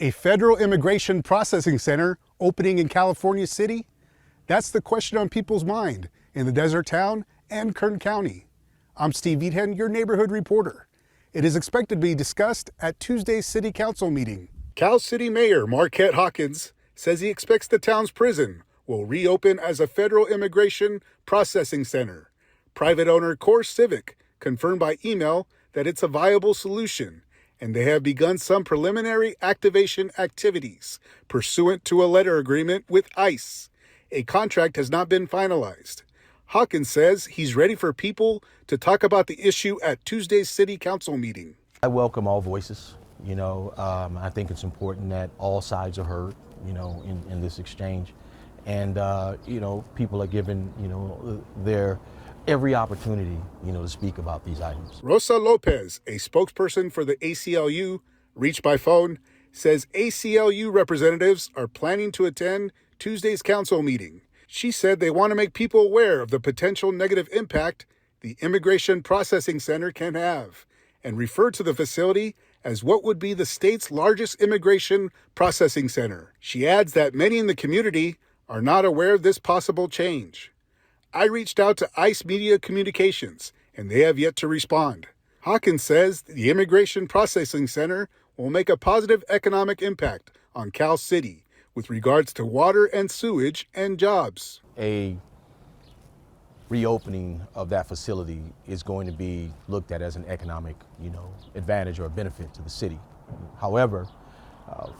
A federal immigration processing center opening in California City? That's the question on people's mind in the desert town and Kern County. I'm Steve Eathen, your neighborhood reporter. It is expected to be discussed at Tuesday's City Council meeting. Cal City Mayor Marquette Hawkins says he expects the town's prison will reopen as a federal immigration processing center. Private owner Core Civic confirmed by email that it's a viable solution, and they have begun some preliminary activation activities pursuant to a letter agreement with ICE. A contract has not been finalized. Hawkins says he's ready for people to talk about the issue at Tuesday's City Council meeting. I welcome all voices. I think it's important that all sides are heard, in this exchange. And, people are given, their every opportunity, to speak about these items. Rosa Lopez, a spokesperson for the ACLU, reached by phone, says ACLU representatives are planning to attend Tuesday's council meeting. She said they want to make people aware of the potential negative impact the Immigration Processing Center can have, and refer to the facility as what would be the state's largest immigration processing center. She adds that many in the community are not aware of this possible change. I reached out to ICE Media Communications, and they have yet to respond. Hawkins says the Immigration Processing Center will make a positive economic impact on Cal City with regards to water and sewage and jobs. A reopening of that facility is going to be looked at as an economic, advantage or benefit to the city. However,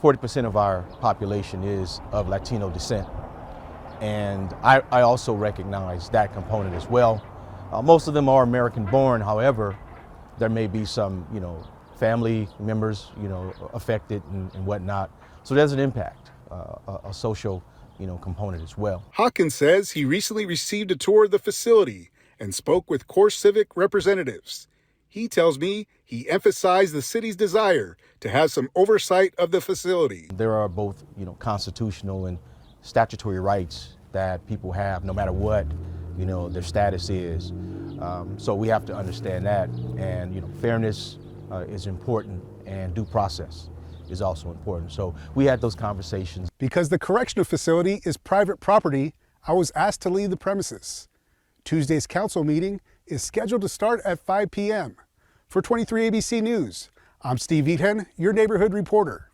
40% of our population is of Latino descent. And I also recognize that component as well. Most of them are American born. However, there may be some, family members, affected and whatnot. So there's an impact, a social, component as well. Hawkins says he recently received a tour of the facility and spoke with Core Civic representatives. He tells me he emphasized the city's desire to have some oversight of the facility. There are both, constitutional and statutory rights that people have, no matter what, their status is. So we have to understand that, and fairness is important, and due process is also important. So we had those conversations. Because the correctional facility is private property, I was asked to leave the premises. Tuesday's council meeting is scheduled to start at 5 p.m. For 23 ABC News, I'm Steve Eathen, your neighborhood reporter.